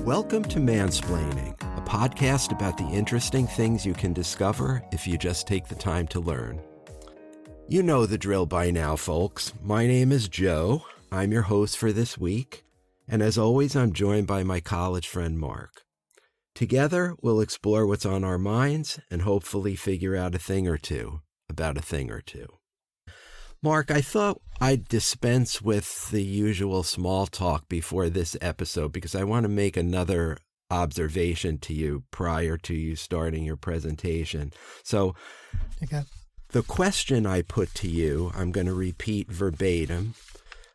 Welcome to Mansplaining, a podcast about the interesting things you can discover if you just take the time to learn. You know the drill by now, folks. My name is Joe. I'm your host for this week, and as always, I'm joined by my college friend Mark. Together, we'll explore what's on our minds and hopefully figure out a thing or two about a thing or two. Mark, I thought I'd dispense with the usual small talk before this episode because I want to make another observation to you prior to you starting your presentation. So The question I put to you, I'm going to repeat verbatim.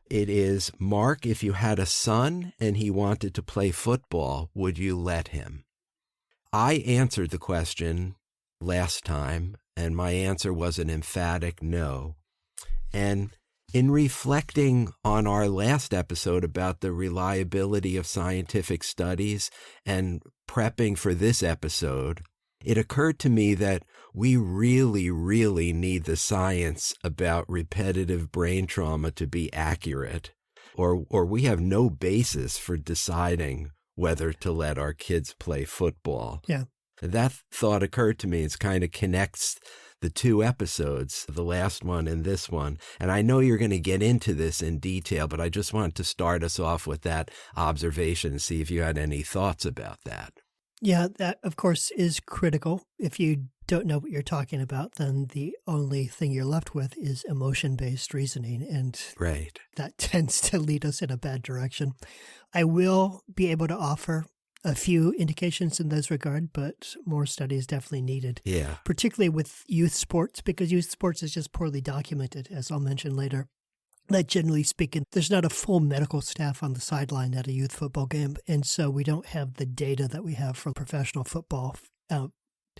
It is, Mark, if you had a son and he wanted to play football, would you let him? I answered the question last time, and my answer was an emphatic no. And in reflecting on our last episode about the reliability of scientific studies and prepping for this episode, it occurred to me that we really need the science about repetitive brain trauma to be accurate, or we have no basis for deciding whether to let our kids play football. Yeah. That thought occurred to me. It kind of connects the two episodes, the last one and this one. And I know you're going to get into this in detail, but I just wanted to start us off with that observation and see if you had any thoughts about that. Yeah, that, of course, is critical. If you don't know what you're talking about, then the only thing you're left with is emotion-based reasoning, and Right. that tends to lead us in a bad direction. I will be able to offer a few indications in this regard, but more study is definitely needed. Yeah. Particularly with youth sports, because youth sports is just poorly documented, as I'll mention later. That generally speaking, there's not a full medical staff on the sideline at a youth football game, and so we don't have the data that we have from professional football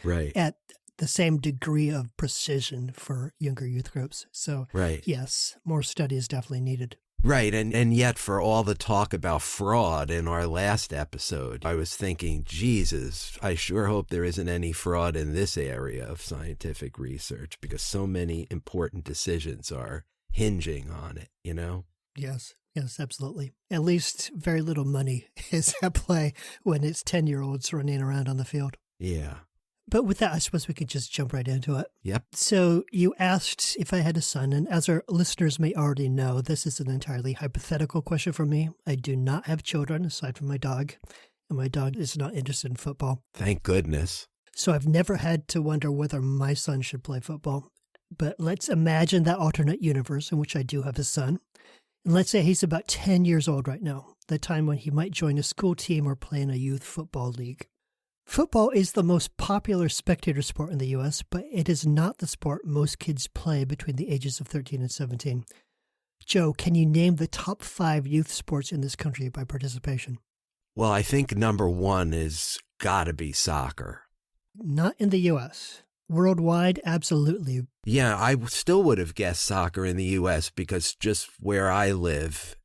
Right. at the same degree of precision for younger youth groups. So, Right. yes, more study is definitely needed. Right. And yet for all the talk about fraud in our last episode, I was thinking, Jesus, I sure hope there isn't any fraud in this area of scientific research because so many important decisions are hinging on it, you know? Yes, absolutely. At least very little money is at play when it's 10-year-olds running around on the field. Yeah. But with that, I suppose we could just jump right into it. Yep. So you asked if I had a son, and as our listeners may already know, this is an entirely hypothetical question for me. I do not have children aside from my dog, and my dog is not interested in football. Thank goodness. So I've never had to wonder whether my son should play football. But let's imagine that alternate universe in which I do have a son. And let's say he's about 10 years old right now, the time when he might join a school team or play in a youth football league. Football is the most popular spectator sport in the U.S., but it is not the sport most kids play between the ages of 13 and 17. Joe, can you name the top 5 youth sports in this country by participation? Well, I think number one is gotta be soccer. Not in the U.S. Worldwide, absolutely. Yeah, I still would have guessed soccer in the U.S. because just where I live,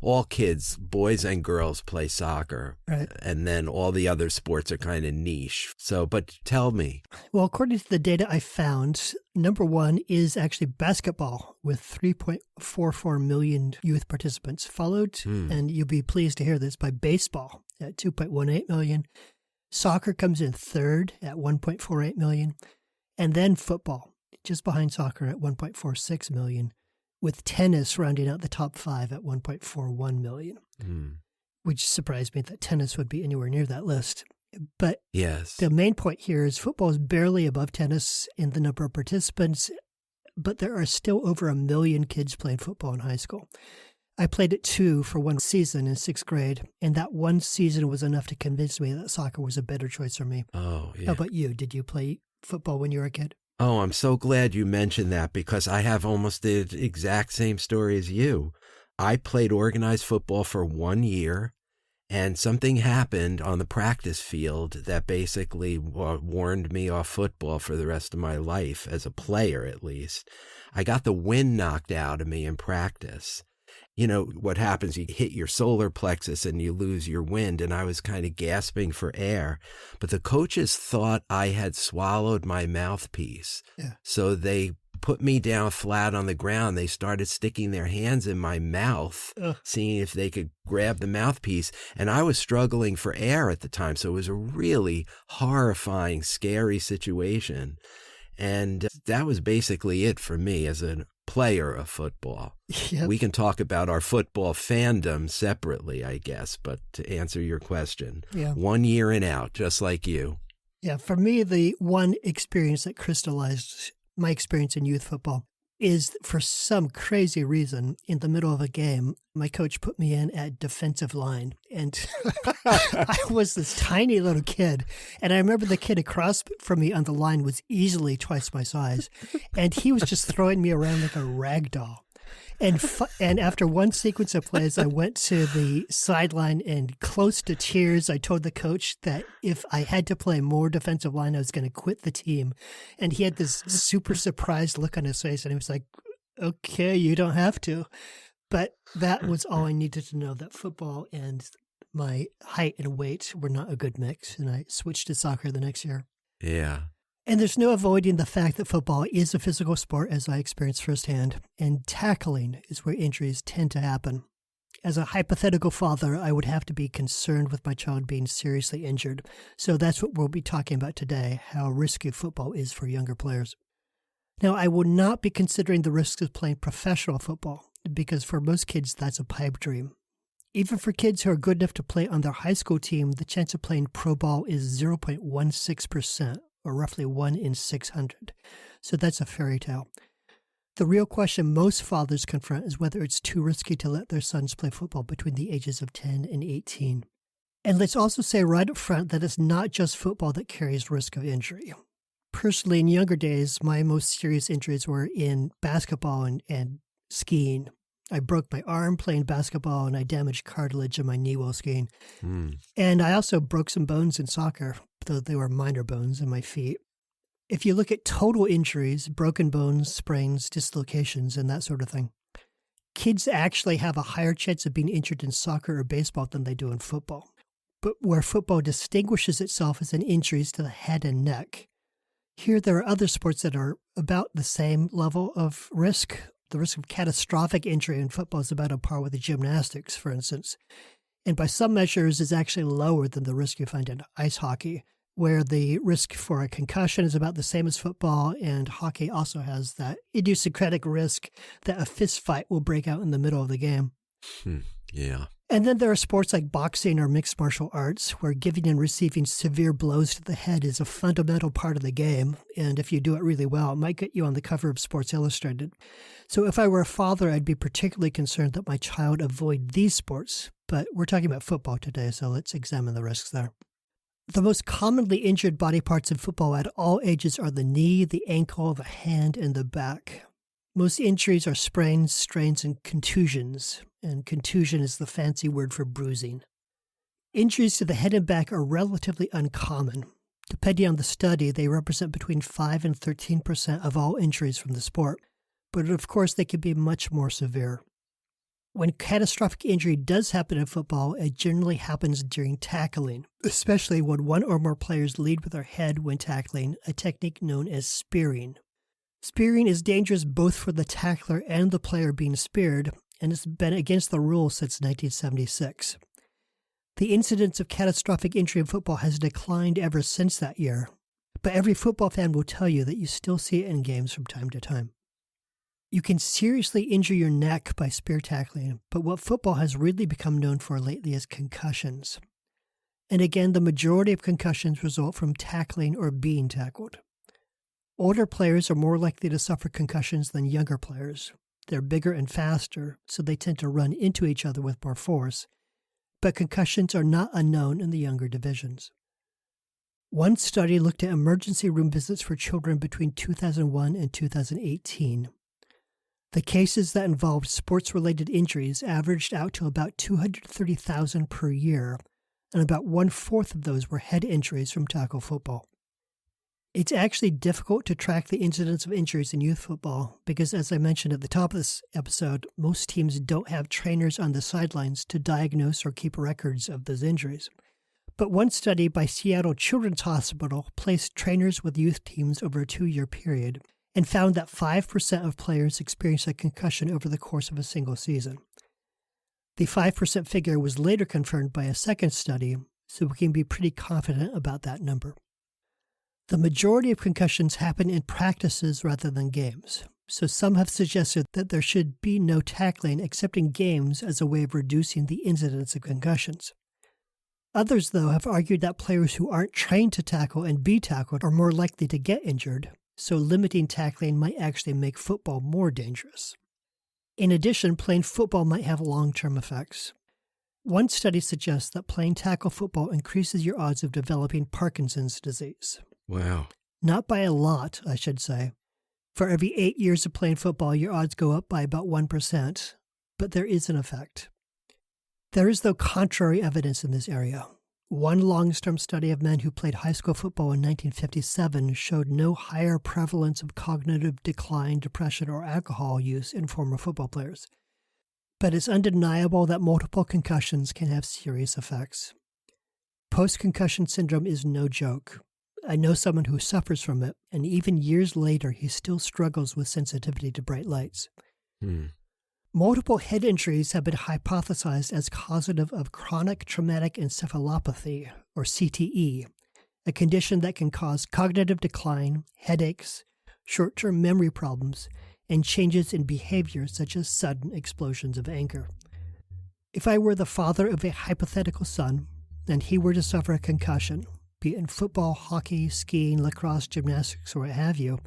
all kids, boys and girls, play soccer. Right. And then all the other sports are kind of niche. So, but tell me. Well, according to the data I found, number one is actually basketball with 3.44 million youth participants, followed, and you'll be pleased to hear this, by baseball at 2.18 million. Soccer comes in third at 1.48 million. And then football, just behind soccer at 1.46 million, with tennis rounding out the top 5 at 1.41 million, which surprised me that tennis would be anywhere near that list. But yes, the main point here is football is barely above tennis in the number of participants, but there are still over 1 million kids playing football in high school. I played it too for one season in 6th grade, and that one season was enough to convince me that soccer was a better choice for me. Oh, yeah. How about you? Did you play football when you were a kid? Oh, I'm so glad you mentioned that because I have almost the exact same story as you. I played organized football for 1 year, and something happened on the practice field that basically warned me off football for the rest of my life, as a player at least. I got the wind knocked out of me in practice. You know, what happens, you hit your solar plexus and you lose your wind, and I was kind of gasping for air. But the coaches thought I had swallowed my mouthpiece. Yeah. So they put me down flat on the ground. They started sticking their hands in my mouth, seeing if they could grab the mouthpiece. And I was struggling for air at the time. So it was a really horrifying, scary situation. And that was basically it for me as a player of football. Yep. We can talk about our football fandom separately, I guess. But to answer your question, 1 year and out, just like you. Yeah, for me, the one experience that crystallized my experience in youth football is, for some crazy reason, in the middle of a game, my coach put me in at defensive line. And I was this tiny little kid. And I remember the kid across from me on the line was easily twice my size. And he was just throwing me around like a rag doll. And after one sequence of plays, I went to the sideline and, close to tears, I told the coach that if I had to play more defensive line, I was going to quit the team. And he had this super surprised look on his face, and he was like, okay, you don't have to. But that was all I needed to know, that football and my height and weight were not a good mix. And I switched to soccer the next year. Yeah. And there's no avoiding the fact that football is a physical sport, as I experienced firsthand, and tackling is where injuries tend to happen. As a hypothetical father, I would have to be concerned with my child being seriously injured. So that's what we'll be talking about today, how risky football is for younger players. Now, I will not be considering the risks of playing professional football, because for most kids, that's a pipe dream. Even for kids who are good enough to play on their high school team, the chance of playing pro ball is 0.16%. Or roughly 1 in 600. So that's a fairy tale. The real question most fathers confront is whether it's too risky to let their sons play football between the ages of 10 and 18. And let's also say right up front that it's not just football that carries risk of injury. Personally, in younger days, my most serious injuries were in basketball and skiing. I broke my arm playing basketball, and I damaged cartilage in my knee while skiing. And I also broke some bones in soccer, though they were minor bones in my feet. If you look at total injuries, broken bones, sprains, dislocations, and that sort of thing, kids actually have a higher chance of being injured in soccer or baseball than they do in football. But where football distinguishes itself is in injuries to the head and neck. Here, there are other sports that are about the same level of risk. The risk of catastrophic injury in football is about on par with the gymnastics, for instance. And by some measures is actually lower than the risk you find in ice hockey, where the risk for a concussion is about the same as football, and hockey also has that idiosyncratic risk that a fist fight will break out in the middle of the game. Yeah. And then there are sports like boxing or mixed martial arts, where giving and receiving severe blows to the head is a fundamental part of the game. And if you do it really well, it might get you on the cover of Sports Illustrated. So if I were a father, I'd be particularly concerned that my child avoid these sports. But we're talking about football today, so let's examine the risks there. The most commonly injured body parts in football at all ages are the knee, the ankle, the hand, and the back. Most injuries are sprains, strains, and contusions. And contusion is the fancy word for bruising. Injuries to the head and back are relatively uncommon. Depending on the study, they represent between 5 and 13% of all injuries from the sport. But of course, they can be much more severe. When catastrophic injury does happen in football, it generally happens during tackling, especially when one or more players lead with their head when tackling, a technique known as spearing. Spearing is dangerous both for the tackler and the player being speared, and it's been against the rules since 1976. The incidence of catastrophic injury in football has declined ever since that year, but every football fan will tell you that you still see it in games from time to time. You can seriously injure your neck by spear tackling, but what football has really become known for lately is concussions. And again, the majority of concussions result from tackling or being tackled. Older players are more likely to suffer concussions than younger players. They're bigger and faster, so they tend to run into each other with more force. But concussions are not unknown in the younger divisions. One study looked at emergency room visits for children between 2001 and 2018. The cases that involved sports-related injuries averaged out to about 230,000 per year, and about 1/4 of those were head injuries from tackle football. It's actually difficult to track the incidence of injuries in youth football because, as I mentioned at the top of this episode, most teams don't have trainers on the sidelines to diagnose or keep records of those injuries. But one study by Seattle Children's Hospital placed trainers with youth teams over a 2-year period, and found that 5% of players experienced a concussion over the course of a single season. The 5% figure was later confirmed by a second study, so we can be pretty confident about that number. The majority of concussions happen in practices rather than games, so some have suggested that there should be no tackling except in games as a way of reducing the incidence of concussions. Others, though, have argued that players who aren't trained to tackle and be tackled are more likely to get injured, so limiting tackling might actually make football more dangerous. In addition, playing football might have long-term effects. One study suggests that playing tackle football increases your odds of developing Parkinson's disease. Wow. Not by a lot, I should say. For every 8 years of playing football, your odds go up by about 1%, but there is an effect. There is, though, contrary evidence in this area. One long-term study of men who played high school football in 1957 showed no higher prevalence of cognitive decline, depression, or alcohol use in former football players. But it's undeniable that multiple concussions can have serious effects. Post-concussion syndrome is no joke. I know someone who suffers from it, and even years later, he still struggles with sensitivity to bright lights. Multiple head injuries have been hypothesized as causative of chronic traumatic encephalopathy, or CTE, a condition that can cause cognitive decline, headaches, short-term memory problems, and changes in behavior such as sudden explosions of anger. If I were the father of a hypothetical son, and he were to suffer a concussion, be it in football, hockey, skiing, lacrosse, gymnastics, or what have you,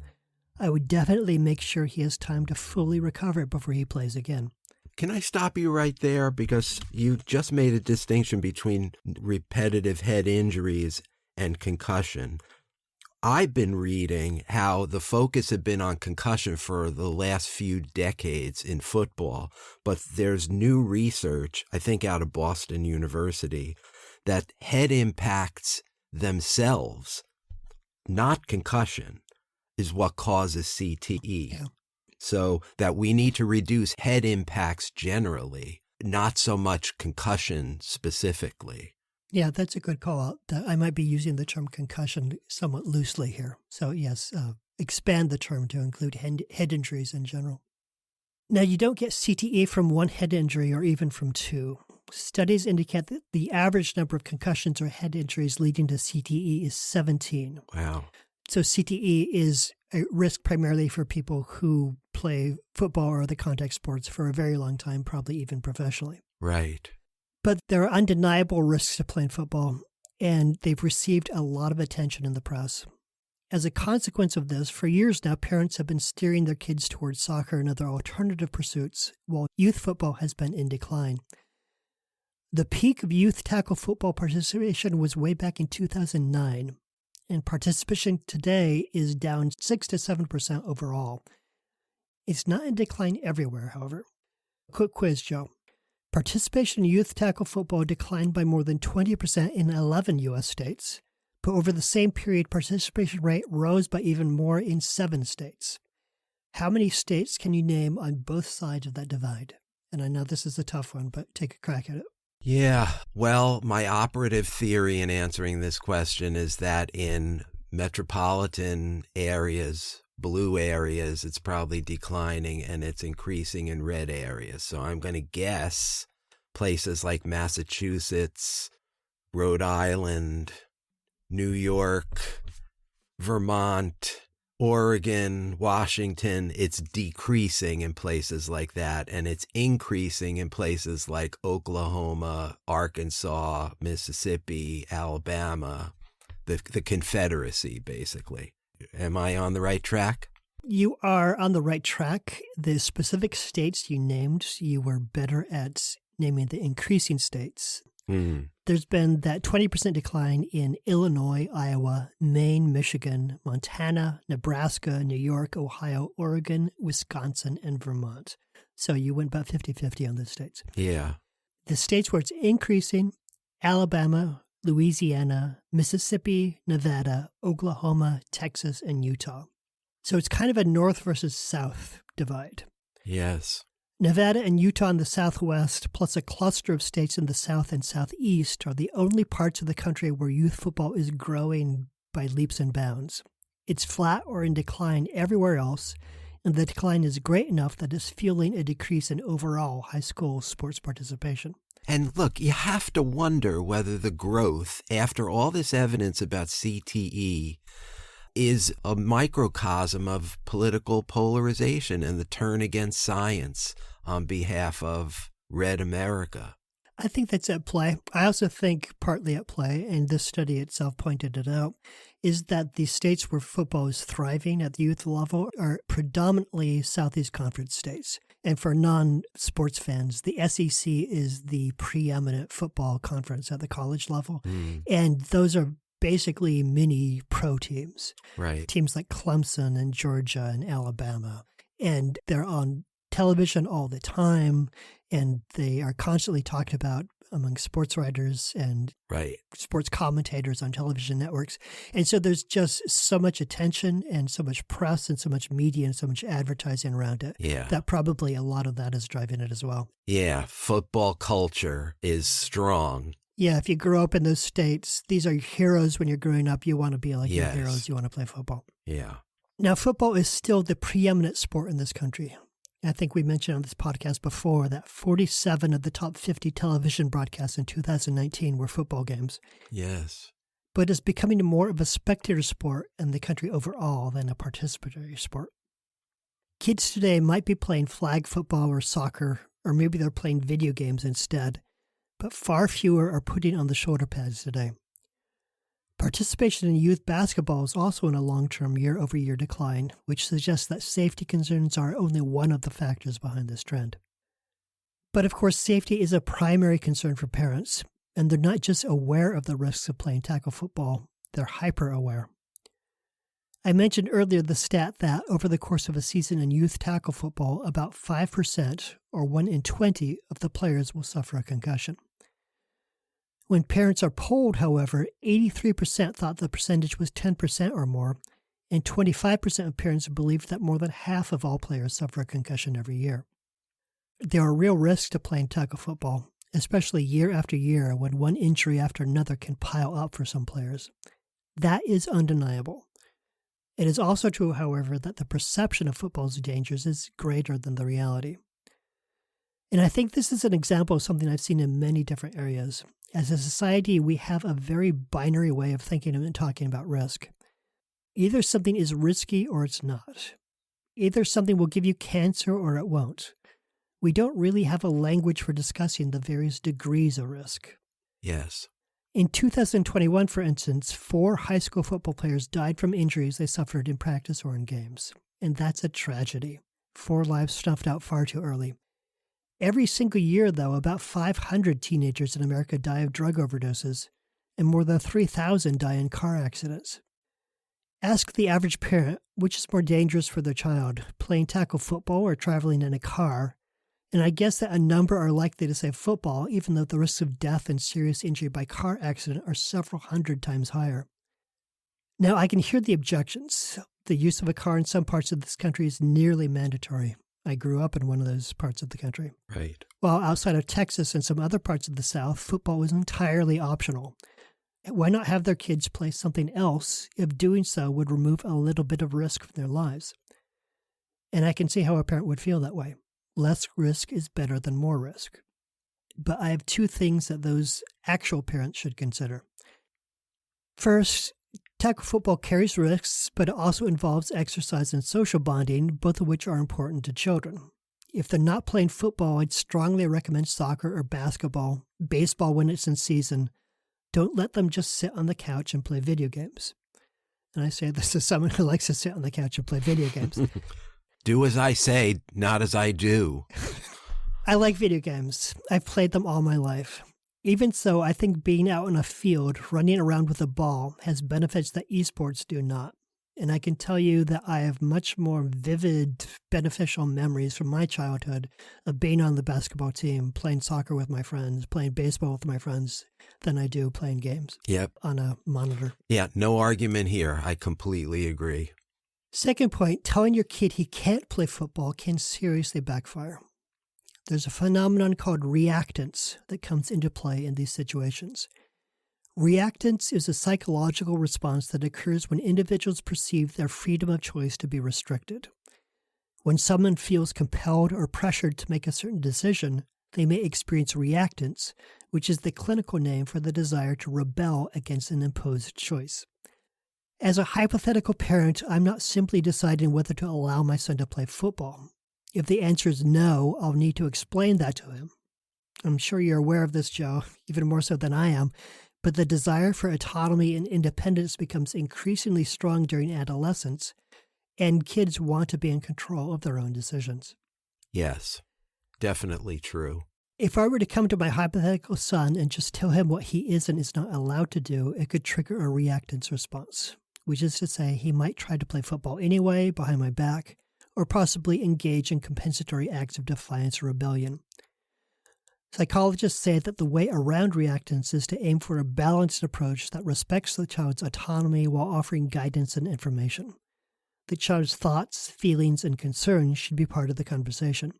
I would definitely make sure he has time to fully recover before he plays again. Can I stop you right there? Because you just made a distinction between repetitive head injuries and concussion. I've been reading how the focus had been on concussion for the last few decades in football, but there's new research, I think out of Boston University, that head impacts themselves, not concussion, is what causes CTE. Yeah. So that we need to reduce head impacts generally, not so much concussion specifically. Yeah, that's a good call out. I might be using the term concussion somewhat loosely here. So yes, expand the term to include head injuries in general. Now, you don't get CTE from one head injury or even from two. Studies indicate that the average number of concussions or head injuries leading to CTE is 17. Wow. So CTE is a risk primarily for people who play football or other contact sports for a very long time, probably even professionally. Right. But there are undeniable risks to playing football, and they've received a lot of attention in the press. As a consequence of this, for years now, parents have been steering their kids towards soccer and other alternative pursuits, while youth football has been in decline. The peak of youth tackle football participation was way back in 2009, and participation today is down 6 to 7% overall. It's not in decline everywhere, however. Quick quiz, Joe. Participation in youth tackle football declined by more than 20% in 11 U.S. states, but over the same period, participation rate rose by even more in 7 states. How many states can you name on both sides of that divide? And I know this is a tough one, but take a crack at it. Yeah, well, my operative theory in answering this question is that in metropolitan areas, blue areas, it's probably declining and it's increasing in red areas. So I'm going to guess places like Massachusetts, Rhode Island, New York, Vermont, Oregon, Washington, it's decreasing in places like that, and it's increasing in places like Oklahoma, Arkansas, Mississippi, Alabama, the Confederacy, basically. Am I on the right track? You are on the right track. The specific states you named, you were better at naming the increasing states. There's been that 20% decline in Illinois, Iowa, Maine, Michigan, Montana, Nebraska, New York, Ohio, Oregon, Wisconsin, and Vermont. So you went about 50-50 on those states. Yeah. The states where it's increasing, Alabama, Louisiana, Mississippi, Nevada, Oklahoma, Texas, and Utah. So it's kind of a north versus south divide. Yes. Nevada and Utah in the southwest, plus a cluster of states in the south and southeast, are the only parts of the country where youth football is growing by leaps and bounds. It's flat or in decline everywhere else, and the decline is great enough that it's fueling a decrease in overall high school sports participation. And look, you have to wonder whether the growth, after all this evidence about CTE, is a microcosm of political polarization and the turn against science on behalf of Red America. I think that's at play. I also think partly at play, and this study itself pointed it out, is that the states where football is thriving at the youth level are predominantly Southeast Conference states. And for non-sports fans, the SEC is the preeminent football conference at the college level. And those are basically mini pro teams. Right. Teams like Clemson and Georgia and Alabama. And they're on television all the time, and they are constantly talked about among sports writers and sports commentators on television networks. And so there's just so much attention and so much press and so much media and so much advertising around it that probably a lot of that is driving it as well. Yeah, football culture is strong. Yeah, if you grow up in those states, these are heroes when you're growing up. You want to be like your heroes. You want to play football. Yeah. Now, football is still the preeminent sport in this country. I think we mentioned on this podcast before that 47 of the top 50 television broadcasts in 2019 were football games. Yes. But it's becoming more of a spectator sport in the country overall than a participatory sport. Kids today might be playing flag football or soccer, or maybe they're playing video games instead, but far fewer are putting on the shoulder pads today. Participation in youth basketball is also in a long-term year-over-year decline, which suggests that safety concerns are only one of the factors behind this trend. But of course, safety is a primary concern for parents, and they're not just aware of the risks of playing tackle football, they're hyper-aware. I mentioned earlier the stat that over the course of a season in youth tackle football, about 5%, or 1 in 20, of the players will suffer a concussion. When parents are polled, however, 83% thought the percentage was 10% or more, and 25% of parents believed that more than half of all players suffer a concussion every year. There are real risks to playing tackle football, especially year after year when one injury after another can pile up for some players. That is undeniable. It is also true, however, that the perception of football's dangers is greater than the reality. And I think this is an example of something I've seen in many different areas. As a society, we have a very binary way of thinking and talking about risk. Either something is risky or it's not. Either something will give you cancer or it won't. We don't really have a language for discussing the various degrees of risk. Yes. In 2021, for instance, 4 high school football players died from injuries they suffered in practice or in games. And that's a tragedy. 4 lives snuffed out far too early. Every single year, though, about 500 teenagers in America die of drug overdoses, and more than 3,000 die in car accidents. Ask the average parent which is more dangerous for their child, playing tackle football or traveling in a car, and I guess that a number are likely to say football, even though the risks of death and serious injury by car accident are several hundred times higher. Now, I can hear the objections. The use of a car in some parts of this country is nearly mandatory. I grew up in one of those parts of the country. Right. While outside of Texas and some other parts of the South, football was entirely optional. Why not have their kids play something else if doing so would remove a little bit of risk from their lives? And I can see how a parent would feel that way. Less risk is better than more risk. But I have 2 things that those actual parents should consider. First, tackle football carries risks, but it also involves exercise and social bonding, both of which are important to children. If they're not playing football, I'd strongly recommend soccer or basketball, baseball when it's in season. Don't let them just sit on the couch and play video games. And I say this as someone who likes to sit on the couch and play video games. Do as I say, not as I do. I like video games. I've played them all my life. Even so, I think being out in a field, running around with a ball, has benefits that esports do not. And I can tell you that I have much more vivid, beneficial memories from my childhood of being on the basketball team, playing soccer with my friends, playing baseball with my friends, than I do playing games on a monitor. Yeah, no argument here. I completely agree. Second point, telling your kid he can't play football can seriously backfire. There's a phenomenon called reactance that comes into play in these situations. Reactance is a psychological response that occurs when individuals perceive their freedom of choice to be restricted. When someone feels compelled or pressured to make a certain decision, they may experience reactance, which is the clinical name for the desire to rebel against an imposed choice. As a hypothetical parent, I'm not simply deciding whether to allow my son to play football. If the answer is no, I'll need to explain that to him. I'm sure you're aware of this, Joe, even more so than I am, but the desire for autonomy and independence becomes increasingly strong during adolescence, and kids want to be in control of their own decisions. Yes, definitely true. If I were to come to my hypothetical son and just tell him what he is and is not allowed to do, it could trigger a reactance response, which is to say he might try to play football anyway behind my back, or possibly engage in compensatory acts of defiance or rebellion. Psychologists say that the way around reactance is to aim for a balanced approach that respects the child's autonomy while offering guidance and information. The child's thoughts, feelings, and concerns should be part of the conversation.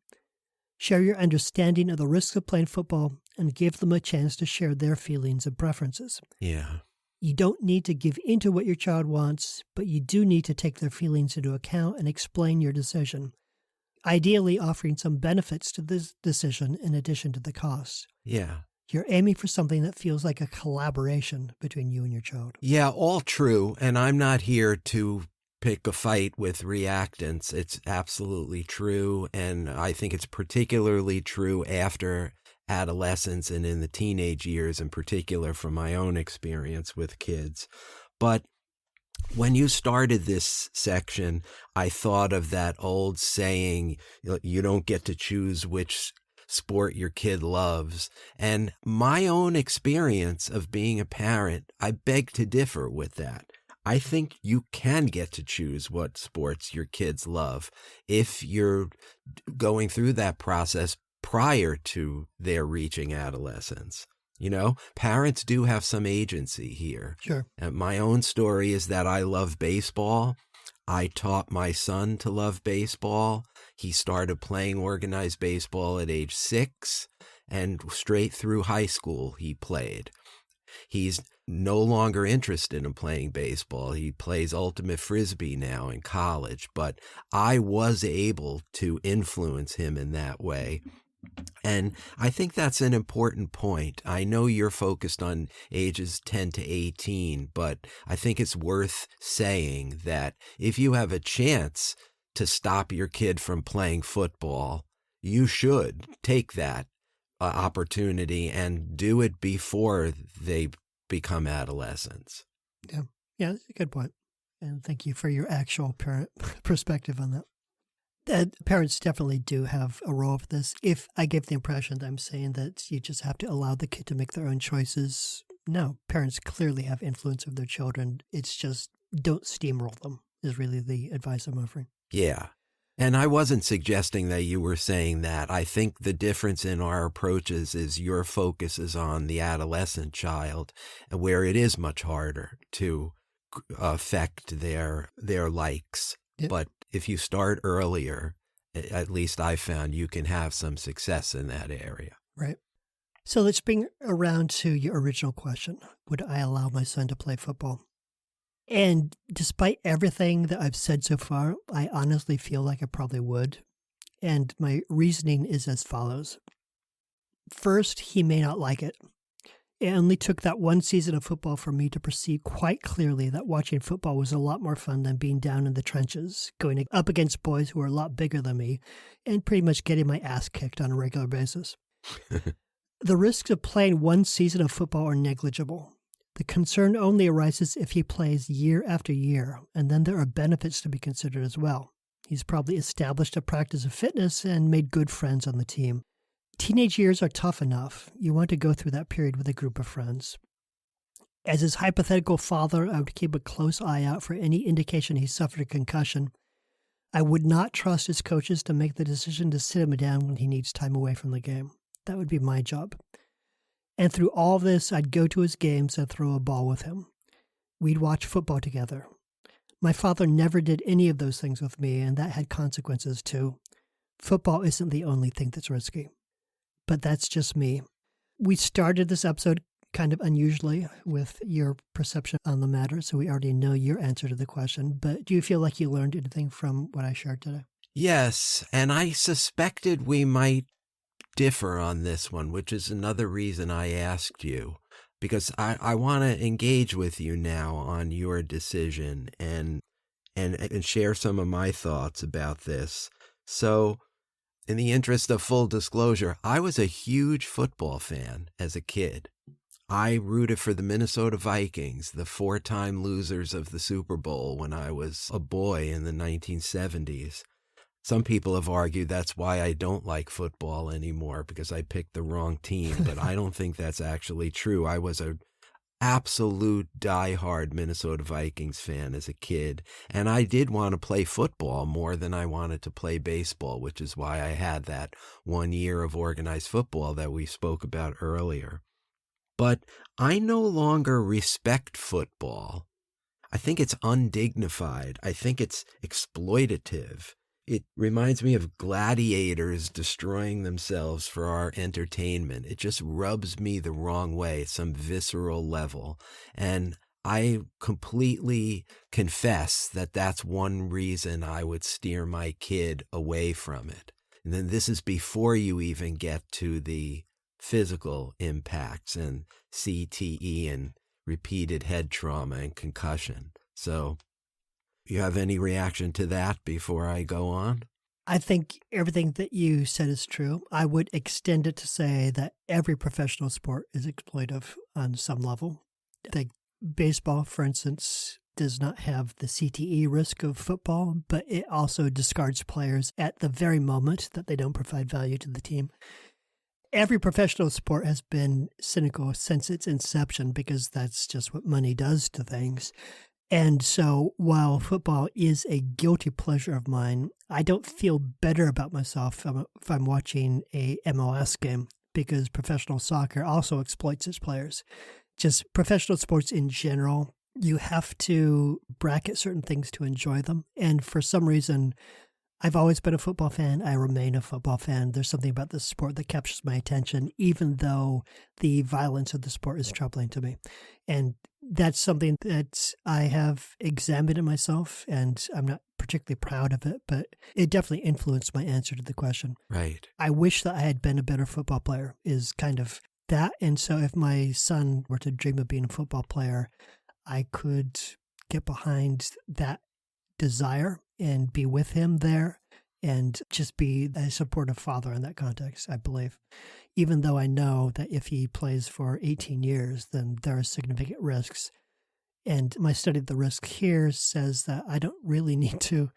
Share your understanding of the risks of playing football and give them a chance to share their feelings and preferences. Yeah. You don't need to give into what your child wants, but you do need to take their feelings into account and explain your decision, ideally offering some benefits to this decision in addition to the costs. Yeah. You're aiming for something that feels like a collaboration between you and your child. Yeah, all true. And I'm not here to pick a fight with reactance. It's absolutely true. And I think it's particularly true after adolescence and in the teenage years, in particular from my own experience with kids. But when you started this section, I thought of that old saying, you don't get to choose which sport your kid loves. And my own experience of being a parent, I beg to differ with that. I think you can get to choose what sports your kids love if you're going through that process prior to their reaching adolescence. You know, parents do have some agency here. Sure. And my own story is that I love baseball. I taught my son to love baseball. He started playing organized baseball at age 6, and straight through high school he played. He's no longer interested in playing baseball. He plays ultimate frisbee now in college, but I was able to influence him in that way. And I think that's an important point. I know you're focused on ages 10 to 18, but I think it's worth saying that if you have a chance to stop your kid from playing football, you should take that opportunity and do it before they become adolescents. Yeah, that's a good point. And thank you for your actual parent perspective on that. Parents definitely do have a role for this. If I give the impression that I'm saying that you just have to allow the kid to make their own choices, no, parents clearly have influence over their children. It's just don't steamroll them is really the advice I'm offering. Yeah. And I wasn't suggesting that you were saying that. I think the difference in our approaches is your focus is on the adolescent child, where it is much harder to affect their likes. Yep. But if you start earlier, at least I found you can have some success in that area. Right. So let's bring around to your original question. Would I allow my son to play football? And despite everything that I've said so far, I honestly feel like I probably would. And my reasoning is as follows. First, he may not like it. It only took that one season of football for me to perceive quite clearly that watching football was a lot more fun than being down in the trenches, going up against boys who were a lot bigger than me, and pretty much getting my ass kicked on a regular basis. The risks of playing one season of football are negligible. The concern only arises if he plays year after year, and then there are benefits to be considered as well. He's probably established a practice of fitness and made good friends on the team. Teenage years are tough enough. You want to go through that period with a group of friends. As his hypothetical father, I would keep a close eye out for any indication he suffered a concussion. I would not trust his coaches to make the decision to sit him down when he needs time away from the game. That would be my job. And through all this, I'd go to his games and throw a ball with him. We'd watch football together. My father never did any of those things with me, and that had consequences too. Football isn't the only thing that's risky. But that's just me. We started this episode kind of unusually with your perception on the matter, so we already know your answer to the question. But do you feel like you learned anything from what I shared today? Yes, and I suspected we might differ on this one, which is another reason I asked you, because I want to engage with you now on your decision and share some of my thoughts about this. So, in the interest of full disclosure, I was a huge football fan as a kid. I rooted for the Minnesota Vikings, the 4-time losers of the Super Bowl when I was a boy in the 1970s. Some people have argued that's why I don't like football anymore, because I picked the wrong team, but I don't think that's actually true. I was a absolute diehard Minnesota Vikings fan as a kid, and I did want to play football more than I wanted to play baseball, which is why I had that 1 year of organized football that we spoke about earlier. But I no longer respect football. I think it's undignified. I think it's exploitative. It reminds me of gladiators destroying themselves for our entertainment. It just rubs me the wrong way at some visceral level. And I completely confess that that's one reason I would steer my kid away from it. And then this is before you even get to the physical impacts and CTE and repeated head trauma and concussion. So, you have any reaction to that before I go on? I think everything that you said is true. I would extend it to say that every professional sport is exploitive on some level. I think baseball, for instance, does not have the CTE risk of football, but it also discards players at the very moment that they don't provide value to the team. Every professional sport has been cynical since its inception because that's just what money does to things. And so while football is a guilty pleasure of mine, I don't feel better about myself if I'm watching a MLS game, because professional soccer also exploits its players. Just professional sports in general, you have to bracket certain things to enjoy them. And for some reason, I've always been a football fan. I remain a football fan. There's something about this sport that captures my attention, even though the violence of the sport is troubling to me. And that's something that I have examined in myself, and I'm not particularly proud of it, but it definitely influenced my answer to the question. Right. I wish that I had been a better football player is kind of that. And so if my son were to dream of being a football player, I could get behind that desire and be with him there and just be a supportive father in that context, I believe. Even though I know that if he plays for 18 years, then there are significant risks. And my study of the risk here says that I don't really need to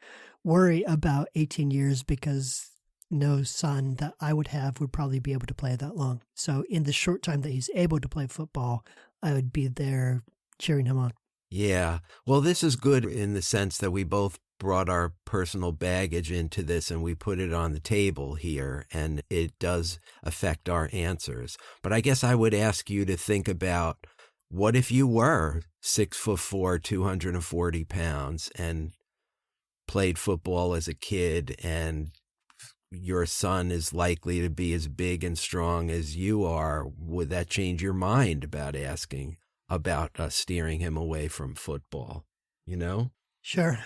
worry about 18 years because no son that I would have would probably be able to play that long. So in the short time that he's able to play football, I would be there cheering him on. Yeah. Well, this is good in the sense that we both brought our personal baggage into this and we put it on the table here, and it does affect our answers. But I guess I would ask you to think about, what if you were 6'4", 240 pounds and played football as a kid, and your son is likely to be as big and strong as you are? Would that change your mind about asking about steering him away from football, you know? Sure.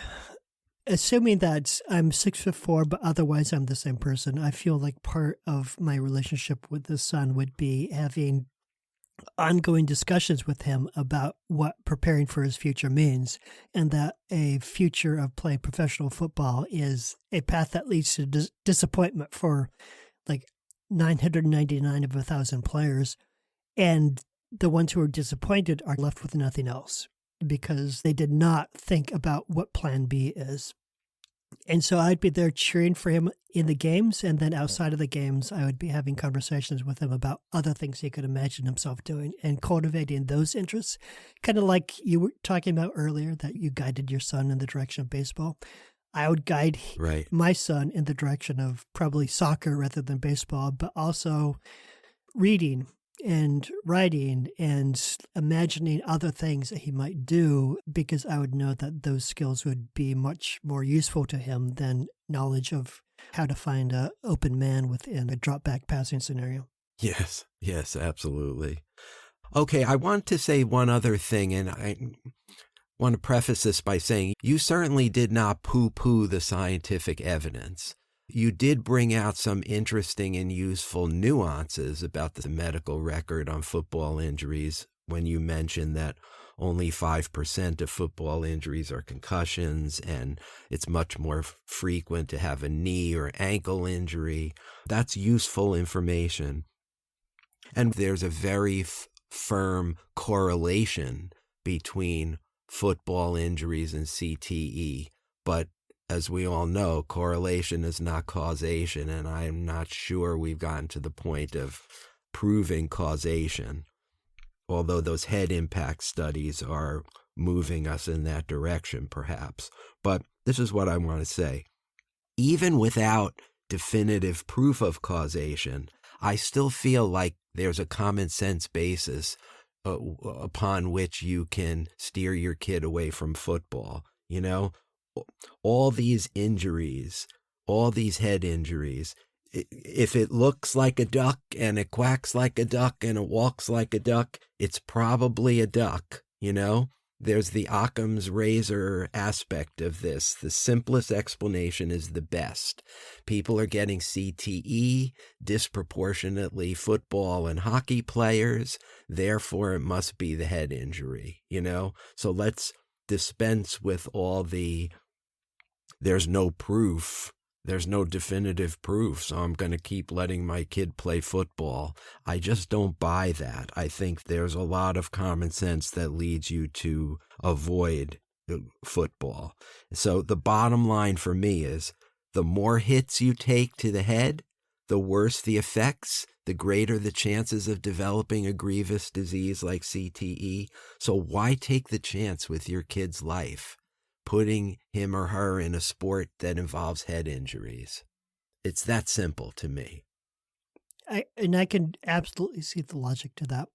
Assuming that I'm 6'4", but otherwise I'm the same person, I feel like part of my relationship with the son would be having ongoing discussions with him about what preparing for his future means, and that a future of playing professional football is a path that leads to disappointment for like 999 of 1,000 players. And the ones who are disappointed are left with nothing else because they did not think about what plan B is. And so I'd be there cheering for him in the games, and then outside of the games, I would be having conversations with him about other things he could imagine himself doing and cultivating those interests, kind of like you were talking about earlier, that you guided your son in the direction of baseball. I would guide my son in the direction of probably soccer rather than baseball, but also reading and writing and imagining other things that he might do, because I would know that those skills would be much more useful to him than knowledge of how to find an open man within a drop back passing scenario. Yes, absolutely. Okay, I want to say one other thing, and I want to preface this by saying you certainly did not poo-poo the scientific evidence. You did bring out some interesting and useful nuances about the medical record on football injuries when you mentioned that only 5% of football injuries are concussions, and it's much more frequent to have a knee or ankle injury. That's useful information. And there's a very firm correlation between football injuries and CTE. But as we all know, correlation is not causation, and I'm not sure we've gotten to the point of proving causation, although those head impact studies are moving us in that direction, perhaps. But this is what I want to say. Even without definitive proof of causation, I still feel like there's a common sense basis upon which you can steer your kid away from football. You know, all these injuries, all these head injuries, if it looks like a duck and it quacks like a duck and it walks like a duck, it's probably a duck, you know? There's the Occam's razor aspect of this. The simplest explanation is the best. People are getting CTE, disproportionately football and hockey players, therefore it must be the head injury, you know? So let's dispense with all the, there's no proof, there's no definitive proof, so I'm going to keep letting my kid play football. I just don't buy that. I think there's a lot of common sense that leads you to avoid football. So the bottom line for me is the more hits you take to the head, the worse the effects, the greater the chances of developing a grievous disease like CTE. So why take the chance with your kid's life, putting him or her in a sport that involves head injuries? It's that simple to me. I can absolutely see the logic to that.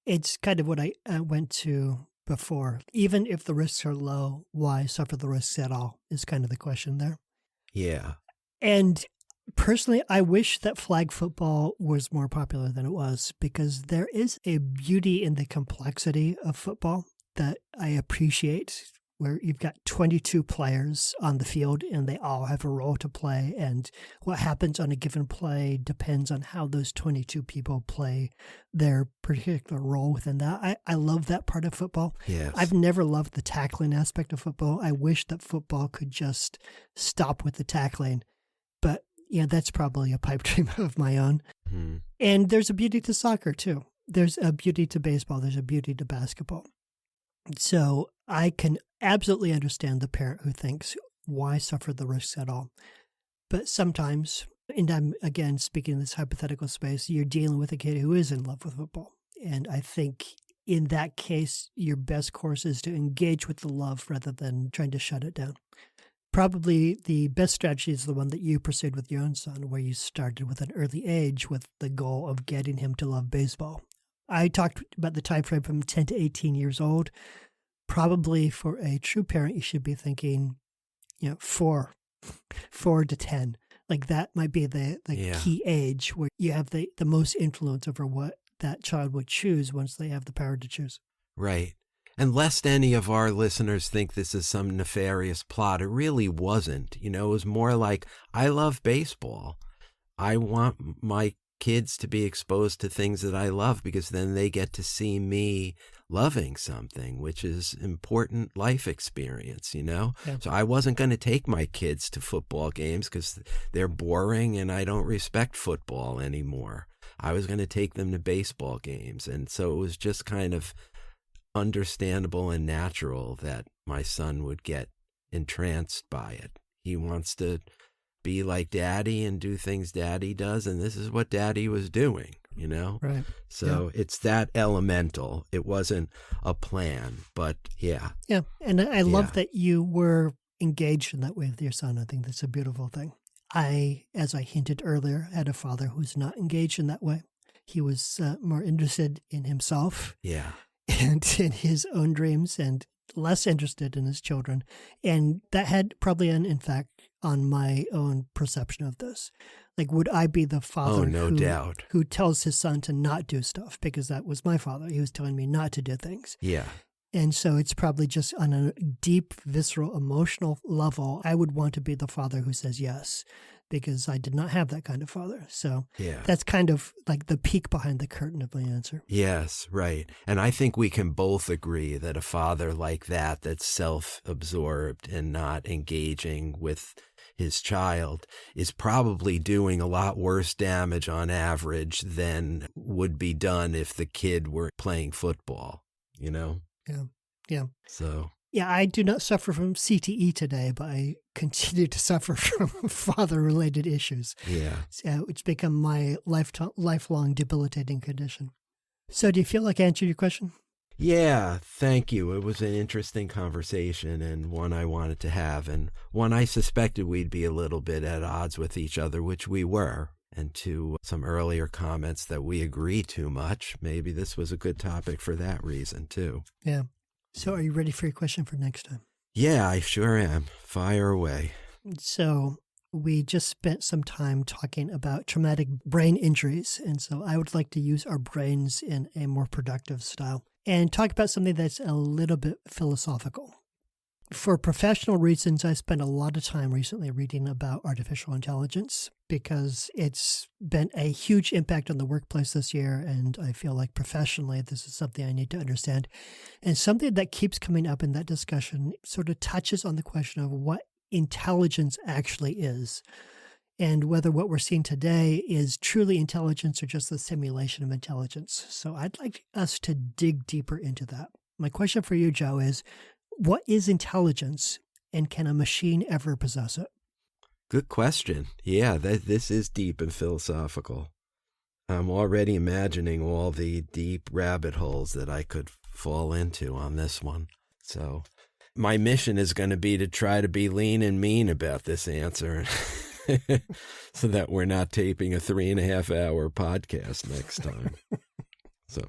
It's kind of what I went to before. Even if the risks are low, why suffer the risks at all is kind of the question there. Yeah. And personally, I wish that flag football was more popular than it was, because there is a beauty in the complexity of football that I appreciate, where you've got 22 players on the field and they all have a role to play. And what happens on a given play depends on how those 22 people play their particular role within that. I love that part of football. Yes. I've never loved the tackling aspect of football. I wish that football could just stop with the tackling. But yeah, that's probably a pipe dream of my own. Hmm. And there's a beauty to soccer too. There's a beauty to baseball. There's a beauty to basketball. So I can absolutely understand the parent who thinks, why suffer the risks at all? But sometimes, and I'm again speaking in this hypothetical space, you're dealing with a kid who is in love with football. And I think in that case, your best course is to engage with the love rather than trying to shut it down. Probably the best strategy is the one that you pursued with your own son, where you started with an early age with the goal of getting him to love baseball. I talked about the time frame from 10 to 18 years old. Probably for a true parent, you should be thinking, 4 to 10. Like that might be the key age where you have the most influence over what that child would choose once they have the power to choose. Right. And lest any of our listeners think this is some nefarious plot, it really wasn't. It was more like, I love baseball. I want my kids to be exposed to things that I love, because then they get to see me loving something, which is important life experience, Yeah. So I wasn't going to take my kids to football games because they're boring and I don't respect football anymore. I was going to take them to baseball games. And so it was just kind of understandable and natural that my son would get entranced by it. He wants to be like daddy and do things daddy does, and this is what daddy was doing, Right. So it's that elemental. It wasn't a plan, but yeah. Yeah, and I love that you were engaged in that way with your son. I think that's a beautiful thing. I, as I hinted earlier, had a father who's not engaged in that way. He was more interested in himself. Yeah. And in his own dreams, and less interested in his children. And that had probably an impact on my own perception of this. Like, would I be the father no doubt. who tells his son to not do stuff? Because that was my father. He was telling me not to do things. Yeah. And so it's probably just on a deep, visceral, emotional level, I would want to be the father who says yes, because I did not have that kind of father. So that's kind of like the peek behind the curtain of my answer. Yes, right. And I think we can both agree that a father like that, that's self-absorbed and not engaging with his child, is probably doing a lot worse damage on average than would be done if the kid were playing football, you know? Yeah. So. Yeah, I do not suffer from CTE today, but I continue to suffer from father-related issues. Yeah. So it's become my lifelong debilitating condition. So do you feel like I answered your question? Yeah, thank you. It was an interesting conversation and one I wanted to have, and one I suspected we'd be a little bit at odds with each other, which we were. And to some earlier comments that we agree too much, maybe this was a good topic for that reason, too. Yeah. So are you ready for your question for next time? Yeah, I sure am. Fire away. So we just spent some time talking about traumatic brain injuries. And so I would like to use our brains in a more productive style and talk about something that's a little bit philosophical. For professional reasons, I spent a lot of time recently reading about artificial intelligence because it's been a huge impact on the workplace this year. And I feel like professionally, this is something I need to understand. And something that keeps coming up in that discussion sort of touches on the question of what intelligence actually is and whether what we're seeing today is truly intelligence or just the simulation of intelligence. So I'd like us to dig deeper into that. My question for you, Joe, is what is intelligence, and can a machine ever possess it? Good question. Yeah, this is deep and philosophical. I'm already imagining all the deep rabbit holes that I could fall into on this one. So my mission is going to be to try to be lean and mean about this answer so that we're not taping a 3.5-hour podcast next time.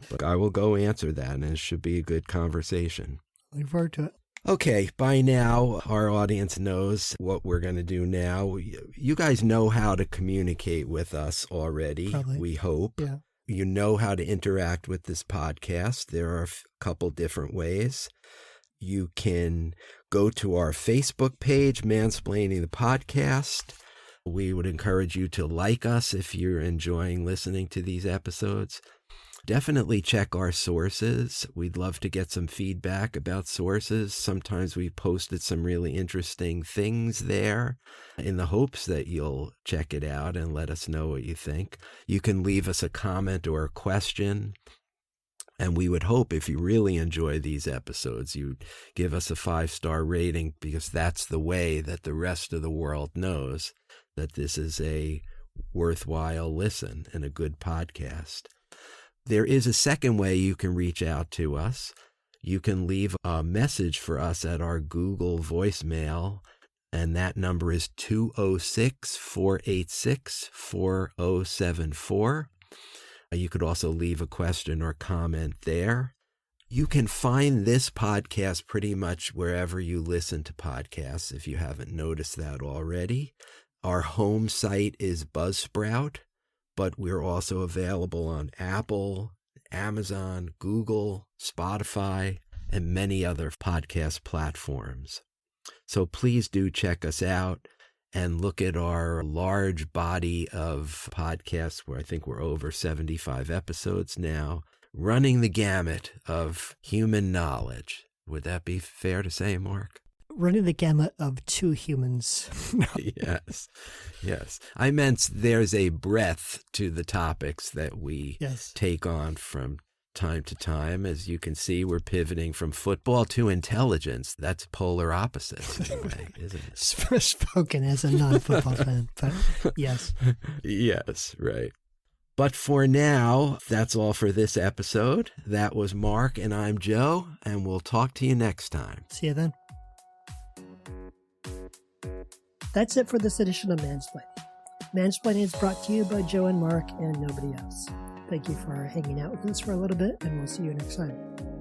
But I will go answer that, and it should be a good conversation. Looking forward to it. Okay, by now, our audience knows what we're going to do now. You guys know how to communicate with us already, Probably. We hope. Yeah. You know how to interact with this podcast. There are a couple different ways. You can go to our Facebook page, Mansplaining the Podcast. We would encourage you to like us if you're enjoying listening to these episodes. Definitely check our sources. We'd love to get some feedback about sources. Sometimes we posted some really interesting things there in the hopes that you'll check it out and let us know what you think. You can leave us a comment or a question. And we would hope if you really enjoy these episodes, you'd give us a 5-star rating, because that's the way that the rest of the world knows that this is a worthwhile listen and a good podcast. There is a second way you can reach out to us. You can leave a message for us at our Google voicemail, and that number is 206-486-4074. You could also leave a question or comment there. You can find this podcast pretty much wherever you listen to podcasts, if you haven't noticed that already. Our home site is Buzzsprout, but we're also available on Apple, Amazon, Google, Spotify, and many other podcast platforms. So please do check us out and look at our large body of podcasts, where I think we're over 75 episodes now, running the gamut of human knowledge. Would that be fair to say, Mark? Running the gamut of two humans. Yes. I meant there's a breadth to the topics that we take on from time to time. As you can see, we're pivoting from football to intelligence. That's polar opposites in a way, isn't it? Spoken as a non-football fan, but yes. Yes, right. But for now, that's all for this episode. That was Mark, and I'm Joe, and we'll talk to you next time. See you then. That's it for this edition of Mansplaining. Mansplaining is brought to you by Joe and Mark and nobody else. Thank you for hanging out with us for a little bit, and we'll see you next time.